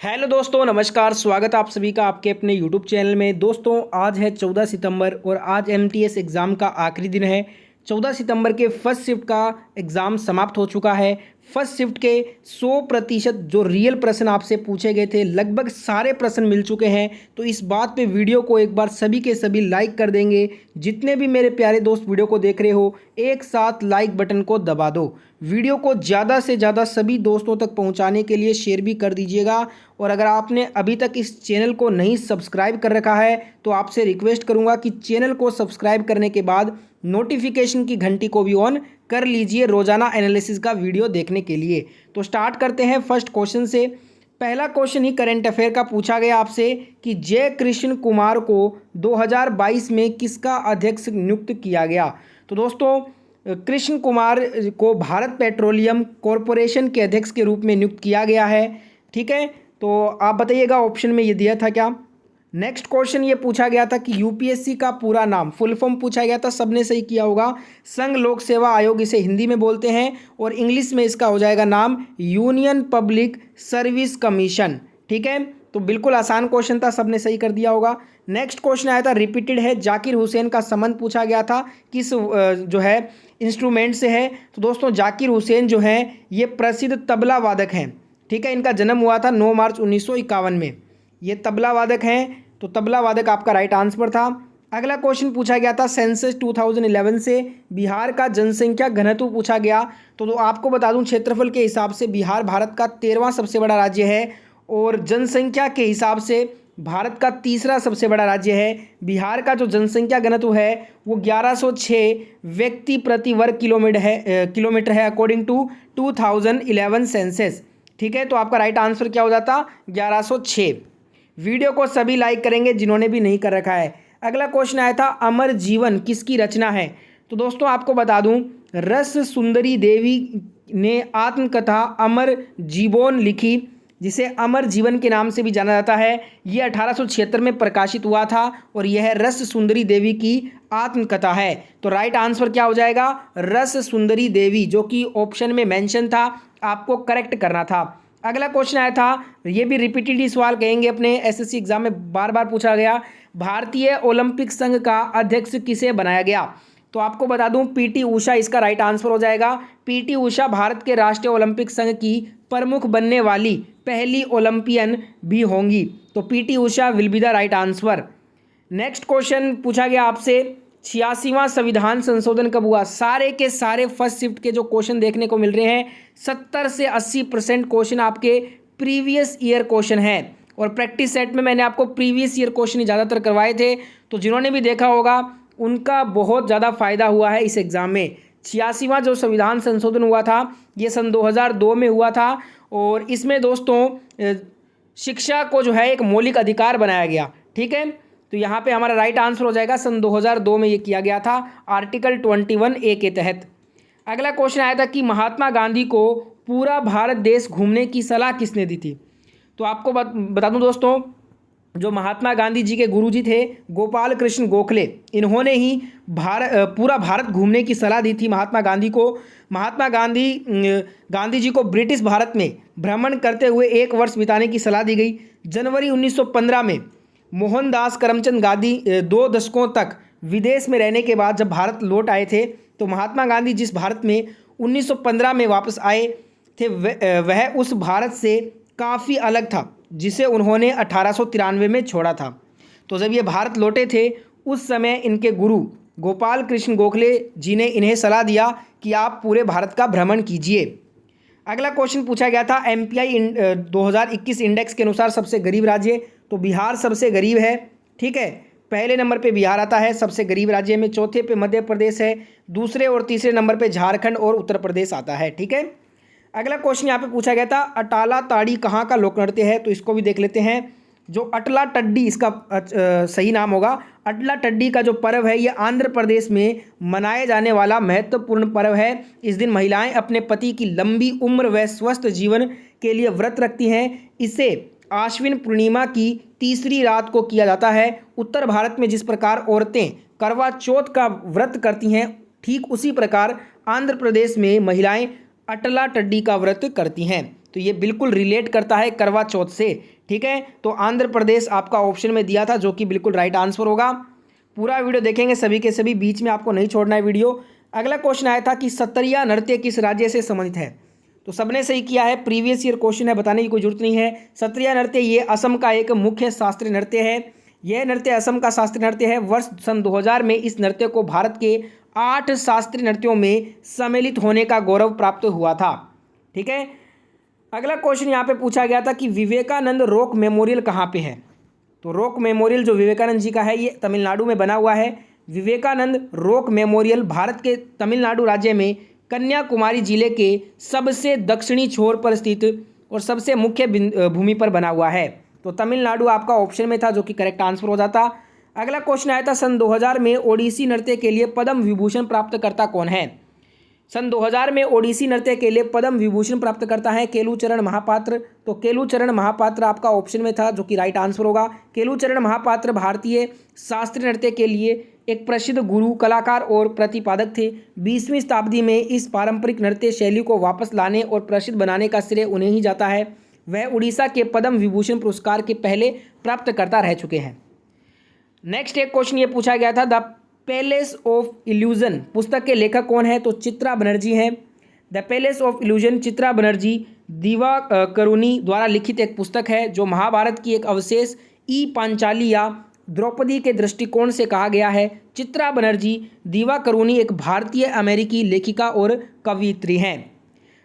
Hello दोस्तों, नमस्कार। स्वागत है आप सभी का आपके अपने यूट्यूब चैनल में। दोस्तों, आज है 14 सितंबर और आज एमटीएस एग्ज़ाम का आखिरी दिन है। 14 सितंबर के फर्स्ट शिफ्ट का एग्ज़ाम समाप्त हो चुका है। फर्स्ट शिफ्ट के 100% जो रियल प्रश्न आपसे पूछे गए थे, लगभग सारे प्रश्न मिल चुके हैं। तो इस बात पे वीडियो को एक बार सभी के सभी लाइक कर देंगे। जितने भी मेरे प्यारे दोस्त वीडियो को देख रहे हो, एक साथ लाइक बटन को दबा दो। वीडियो को ज़्यादा से ज़्यादा सभी दोस्तों तक पहुंचाने के लिए शेयर भी कर दीजिएगा। और अगर आपने अभी तक इस चैनल को नहीं सब्सक्राइब कर रखा है तो आपसे रिक्वेस्ट करूंगा कि चैनल को सब्सक्राइब करने के बाद नोटिफिकेशन की घंटी को भी ऑन कर लीजिए रोजाना एनालिसिस का वीडियो देखने के लिए। तो स्टार्ट करते हैं फर्स्ट क्वेश्चन से। पहला क्वेश्चन ही करंट अफेयर का पूछा गया आपसे कि जय कृष्ण कुमार को 2022 में किसका अध्यक्ष नियुक्त किया गया। तो दोस्तों, कृष्ण कुमार को भारत पेट्रोलियम कॉरपोरेशन के अध्यक्ष के रूप में नियुक्त किया गया है। ठीक है, तो आप बताइएगा ऑप्शन में ये दिया था क्या। नेक्स्ट क्वेश्चन ये पूछा गया था कि यूपीएससी का पूरा नाम, फुल फॉर्म पूछा गया था, सबने सही किया होगा। संघ लोक सेवा आयोग इसे हिंदी में बोलते हैं और इंग्लिश में इसका हो जाएगा नाम यूनियन पब्लिक सर्विस कमीशन। ठीक है, तो बिल्कुल आसान क्वेश्चन था, सबने सही कर दिया होगा। नेक्स्ट क्वेश्चन आया था, रिपीटेड है, जाकिर हुसैन का संबंध पूछा गया था किस जो है इंस्ट्रूमेंट से है। तो दोस्तों, जाकिर हुसैन जो है ये प्रसिद्ध तबला वादक हैं। ठीक है, इनका जन्म हुआ था 9 मार्च 1951 में। ये तबला वादक हैं, तो तबला वादक आपका राइट आंसर था। अगला क्वेश्चन पूछा गया था सेंसस 2011 से बिहार का जनसंख्या घनत्व पूछा गया। तो आपको बता दूं, क्षेत्रफल के हिसाब से बिहार भारत का 13वां सबसे बड़ा राज्य है और जनसंख्या के हिसाब से भारत का तीसरा सबसे बड़ा राज्य है। बिहार का जो जनसंख्या घनत्व है वो 1106 व्यक्ति प्रति वर्ग किलोमीटर है अकॉर्डिंग टू 2011 सेंसस। ठीक है, तो आपका राइट आंसर क्या हो जाता, 1106। वीडियो को सभी लाइक करेंगे जिन्होंने भी नहीं कर रखा है। अगला क्वेश्चन आया था, अमर जीवन किसकी रचना है। तो दोस्तों, आपको बता दूं, रस सुंदरी देवी ने आत्मकथा अमर जीवन लिखी, जिसे अमर जीवन के नाम से भी जाना जाता है। यह 1876 में प्रकाशित हुआ था और यह रस सुंदरी देवी की आत्मकथा है। तो राइट आंसर क्या हो जाएगा, रस सुंदरी देवी, जो कि ऑप्शन में मेंशन था, आपको करेक्ट करना था। अगला क्वेश्चन आया था, ये भी रिपीटेडली सवाल कहेंगे अपने एसएससी एग्जाम में बार बार पूछा गया, भारतीय ओलंपिक संघ का अध्यक्ष किसे बनाया गया। तो आपको बता दूं, पीटी उषा इसका राइट आंसर हो जाएगा। पीटी उषा भारत के राष्ट्रीय ओलंपिक संघ की प्रमुख बनने वाली पहली ओलंपियन भी होंगी। तो PT Usha will be the right answer. Next question पूछा गया आपसे, 86वां संविधान संशोधन कब हुआ। सारे के सारे फर्स्ट शिफ्ट के जो क्वेश्चन देखने को मिल रहे हैं, 70 से 80% क्वेश्चन आपके प्रीवियस ईयर क्वेश्चन है। और प्रैक्टिस सेट में मैंने आपको प्रीवियस ईयर क्वेश्चन ही ज़्यादातर करवाए थे, तो जिन्होंने भी देखा होगा उनका बहुत ज़्यादा फायदा हुआ है इस एग्ज़ाम में। 86वां जो संविधान संशोधन हुआ था ये सन 2002 में हुआ था और इसमें दोस्तों शिक्षा को जो है एक मौलिक अधिकार बनाया गया। ठीक है, तो यहाँ पे हमारा राइट आंसर हो जाएगा, सन 2002 में ये किया गया था आर्टिकल 21A के तहत। अगला क्वेश्चन आया था कि महात्मा गांधी को पूरा भारत देश घूमने की सलाह किसने दी थी। तो आपको बता दूं दोस्तों, जो महात्मा गांधी जी के गुरुजी थे गोपाल कृष्ण गोखले, इन्होंने ही पूरा भारत घूमने की सलाह दी थी महात्मा गांधी को। महात्मा गांधी जी को ब्रिटिश भारत में भ्रमण करते हुए 1 वर्ष बिताने की सलाह दी गई। जनवरी 1915 में मोहनदास करमचंद गांधी 2 दशकों तक विदेश में रहने के बाद जब भारत लौट आए थे, तो महात्मा गांधी जिस भारत में 1915 में वापस आए थे वह उस भारत से काफ़ी अलग था जिसे उन्होंने 1893 में छोड़ा था। तो जब ये भारत लौटे थे उस समय इनके गुरु गोपाल कृष्ण गोखले जी ने इन्हें सलाह दिया कि आप पूरे भारत का भ्रमण कीजिए। अगला क्वेश्चन पूछा गया था, MPI 2021 इंडेक्स के अनुसार सबसे गरीब राज्य। तो बिहार सबसे गरीब है। ठीक है, पहले नंबर पे बिहार आता है सबसे गरीब राज्य में, चौथे पे मध्य प्रदेश है, दूसरे और तीसरे नंबर पे झारखंड और उत्तर प्रदेश आता है। ठीक है, अगला क्वेश्चन यहाँ पे पूछा गया था, अटाला ताड़ी कहाँ का लोक नृत्य है। तो इसको भी देख लेते हैं। जो अटला टड्डी इसका सही नाम होगा। अटला टड्डी का जो पर्व है ये आंध्र प्रदेश में मनाए जाने वाला महत्वपूर्ण पर्व है। इस दिन महिलाएं अपने पति की लंबी उम्र व स्वस्थ जीवन के लिए व्रत रखती हैं। इसे आश्विन पूर्णिमा की तीसरी रात को किया जाता है। उत्तर भारत में जिस प्रकार औरतें करवा चौथ का व्रत करती हैं, ठीक उसी प्रकार आंध्र प्रदेश में महिलाएं अटला टड्डी का व्रत करती हैं। तो ये बिल्कुल रिलेट करता है करवा चौथ से। ठीक है, तो आंध्र प्रदेश आपका ऑप्शन में दिया था, जो कि बिल्कुल राइट आंसर होगा। पूरा वीडियो देखेंगे सभी के सभी, बीच में आपको नहीं छोड़ना है वीडियो। अगला क्वेश्चन आया था कि सत्रिया नृत्य किस राज्य से संबंधित है, तो सबने सही किया है, प्रीवियस ईयर क्वेश्चन है, बताने की कोई जरूरत नहीं है। सत्रिया नृत्य ये असम का एक मुख्य शास्त्रीय नृत्य है। यह नृत्य असम का शास्त्रीय नृत्य है। वर्ष सन 2000 में इस नृत्य को भारत के 8 शास्त्रीय नृत्यों में सम्मिलित होने का गौरव प्राप्त हुआ था। ठीक है, अगला क्वेश्चन यहाँ पे पूछा गया था कि विवेकानंद रॉक मेमोरियल कहाँ पे है। तो रॉक मेमोरियल जो विवेकानंद जी का है ये तमिलनाडु में बना हुआ है। विवेकानंद रॉक मेमोरियल भारत के तमिलनाडु राज्य में कन्याकुमारी जिले के सबसे दक्षिणी छोर पर स्थित और सबसे मुख्य भूमि पर बना हुआ है। तो तमिलनाडु आपका ऑप्शन में था, जो कि करेक्ट आंसर हो जाता। अगला क्वेश्चन आया था सन 2000 में ओडिसी नृत्य के लिए पद्म विभूषण प्राप्तकर्ता कौन है। सन 2000 में ओडिसी नृत्य के लिए पद्म विभूषण प्राप्त करता है केलुचरण महापात्र। तो केलुचरण महापात्र आपका ऑप्शन में था, जो कि राइट आंसर होगा। केलुचरण महापात्र भारतीय शास्त्रीय नृत्य के लिए एक प्रसिद्ध गुरु, कलाकार और प्रतिपादक थे। 20वीं शताब्दी में इस पारंपरिक नृत्य शैली को वापस लाने और प्रसिद्ध बनाने का श्रेय उन्हें ही जाता है। वह उड़ीसा के पद्म विभूषण पुरस्कार के पहले प्राप्तकर्ता रह चुके हैं। नेक्स्ट एक क्वेश्चन ये पूछा गया था, द पैलेस ऑफ इल्यूजन पुस्तक के लेखक कौन है। तो चित्रा बनर्जी हैं। The palace of illusion Chitra Banerjee Divakaruni द्वारा लिखित एक पुस्तक है, जो महाभारत की एक अवशेष ई पांचाली या द्रौपदी के दृष्टिकोण से कहा गया है। चित्रा बनर्जी दिवाकरुणी एक भारतीय अमेरिकी लेखिका और कवयित्री हैं।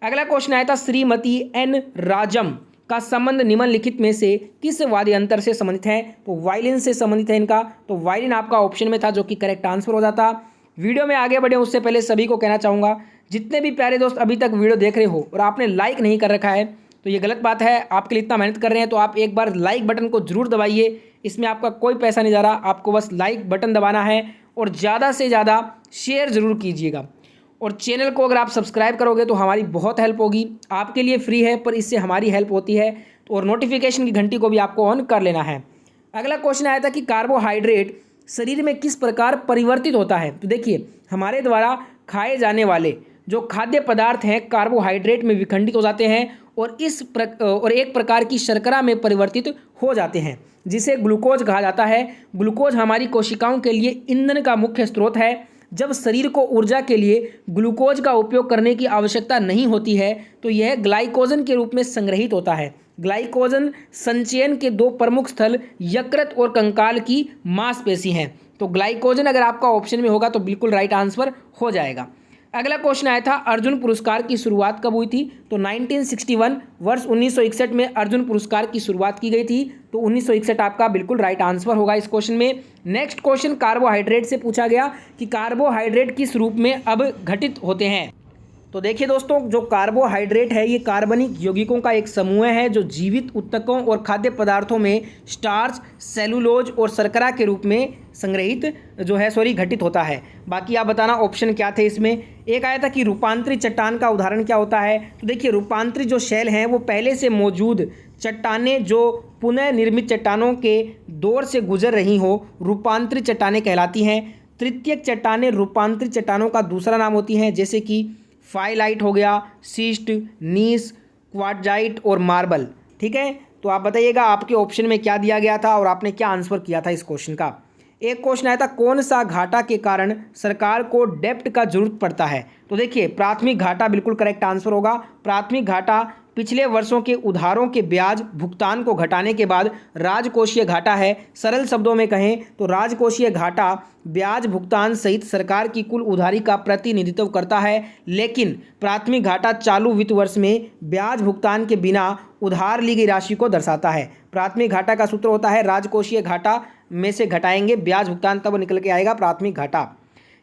अगला क्वेश्चन आया था श्रीमती एन राजम का संबंध निम्नलिखित में से किस वाद्य यंत्र से संबंधित है। तो वायलिन से संबंधित है इनका। तो वायलिन आपका ऑप्शन में था, जो कि करेक्ट आंसर हो जाता। वीडियो में आगे बढ़े उससे पहले सभी को कहना चाहूँगा, जितने भी प्यारे दोस्त अभी तक वीडियो देख रहे हो और आपने लाइक नहीं कर रखा है तो ये गलत बात है। आपके लिए इतना मेहनत कर रहे हैं तो आप एक बार लाइक बटन को जरूर दबाइए। इसमें आपका कोई पैसा नहीं जा रहा, आपको बस लाइक बटन दबाना है और ज़्यादा से ज़्यादा शेयर ज़रूर कीजिएगा। और चैनल को अगर आप सब्सक्राइब करोगे तो हमारी बहुत हेल्प होगी। आपके लिए फ्री है पर इससे हमारी हेल्प होती है। और नोटिफिकेशन की घंटी को भी आपको ऑन कर लेना है। अगला क्वेश्चन आया था कि कार्बोहाइड्रेट शरीर में किस प्रकार परिवर्तित होता है। तो देखिए, हमारे द्वारा खाए जाने वाले जो खाद्य पदार्थ हैं कार्बोहाइड्रेट में विखंडित हो जाते हैं और एक प्रकार की शर्करा में परिवर्तित हो जाते हैं, जिसे ग्लूकोज कहा जाता है। ग्लूकोज हमारी कोशिकाओं के लिए ईंधन का मुख्य स्रोत है। जब शरीर को ऊर्जा के लिए ग्लूकोज का उपयोग करने की आवश्यकता नहीं होती है तो यह ग्लाइकोजन के रूप में संग्रहित होता है। ग्लाइकोजन संचयन के दो प्रमुख स्थल यकृत और कंकाल की मांसपेशी हैं। तो ग्लाइकोजन अगर आपका ऑप्शन में होगा तो बिल्कुल राइट आंसर हो जाएगा। अगला क्वेश्चन आया था अर्जुन पुरस्कार की शुरुआत कब हुई थी। तो 1961 वर्ष 1961 में अर्जुन पुरस्कार की शुरुआत की गई थी। तो 1961 आपका बिल्कुल राइट आंसर होगा इस क्वेश्चन में। नेक्स्ट क्वेश्चन कार्बोहाइड्रेट से पूछा गया कि कार्बोहाइड्रेट किस रूप में अब घटित होते हैं। तो देखिए दोस्तों, जो कार्बोहाइड्रेट है ये कार्बनिक यौगिकों का एक समूह है जो जीवित ऊतकों और खाद्य पदार्थों में स्टार्च, सेलुलोज और शर्करा के रूप में घटित होता है। बाकी आप बताना ऑप्शन क्या थे इसमें। एक आया था कि रूपांतरित चट्टान का उदाहरण क्या होता है। तो देखिए, रूपांतरित जो शैल हैं वो पहले से मौजूद चट्टानें जो पुनः निर्मित चट्टानों के दौर से गुजर रही हो, रूपांतरित चट्टानें कहलाती हैं। तृतीयक चट्टानें रूपांतरित चट्टानों का दूसरा नाम होती हैं, जैसे कि फाइलाइट हो गया, सिस्ट, नीस, क्वार्टजाइट और मार्बल। ठीक है, तो आप बताइएगा आपके ऑप्शन में क्या दिया गया था और आपने क्या आंसर किया था इस क्वेश्चन का। एक क्वेश्चन आया था कौन सा घाटा के कारण सरकार को डेब्ट का जरूरत पड़ता है। तो देखिए, प्राथमिक घाटा बिल्कुल करेक्ट आंसर होगा। प्राथमिक घाटा पिछले वर्षों के उधारों के ब्याज भुगतान को घटाने के बाद राजकोषीय घाटा है। सरल शब्दों में कहें तो राजकोषीय घाटा ब्याज भुगतान सहित सरकार की कुल उधारी का प्रतिनिधित्व करता है, लेकिन प्राथमिक घाटा चालू वित्त वर्ष में ब्याज भुगतान के बिना उधार ली गई राशि को दर्शाता है। प्राथमिक घाटा का सूत्र होता है राजकोषीय घाटा में से घटाएंगे ब्याज भुगतान, तब निकल के आएगा प्राथमिक घाटा।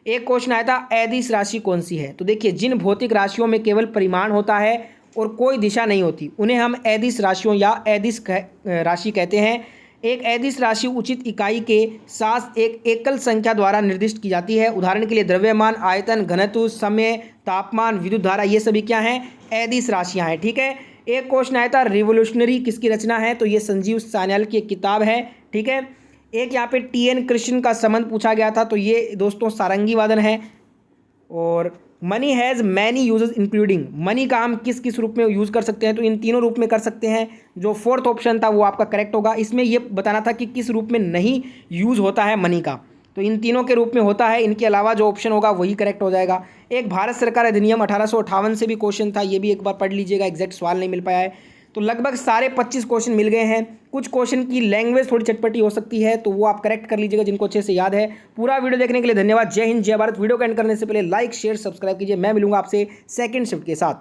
एक क्वेश्चन आया था अदिश राशि कौन सी है। तो देखिए, जिन भौतिक राशियों में केवल परिमाण होता है और कोई दिशा नहीं होती उन्हें हम अदिश राशियों या अदिश राशि कहते हैं। एक अदिश राशि उचित इकाई के साथ एक एकल संख्या द्वारा निर्दिष्ट की जाती है। उदाहरण के लिए द्रव्यमान, आयतन, घनत्व, समय, तापमान, विद्युत धारा, ये सभी क्या हैं, अदिश राशियां हैं। ठीक है, एक क्वेश्चन आया था रिवोल्यूशनरी किसकी रचना है। तो ये संजीव सान्याल की एक किताब है। ठीक है, एक यहाँ पे टी.एन. कृष्ण का संबंध पूछा गया था। तो ये दोस्तों सारंगी वादन है। और money has many uses including, money का हम किस किस रूप में यूज़ कर सकते हैं, तो इन तीनों रूप में कर सकते हैं। जो फोर्थ ऑप्शन था वो आपका करेक्ट होगा। इसमें ये बताना था कि किस रूप में नहीं यूज़ होता है मनी का, तो इन तीनों के रूप में होता है। इनके अलावा जो ऑप्शन होगा वही करेक्ट हो जाएगा। एक भारत सरकार अधिनियम 1858 से भी क्वेश्चन था, ये भी एक बार पढ़ लीजिएगा, एग्जैक्ट सवाल नहीं मिल पाया है। तो लगभग सारे 25 क्वेश्चन मिल गए हैं। कुछ क्वेश्चन की लैंग्वेज थोड़ी चटपटी हो सकती है, तो वो आप करेक्ट कर लीजिएगा जिनको अच्छे से याद है। पूरा वीडियो देखने के लिए धन्यवाद। जय हिंद, जय भारत। वीडियो को एंड करने से पहले लाइक, शेयर, सब्सक्राइब कीजिए। मैं मिलूंगा आपसे सेकंड शिफ्ट के साथ।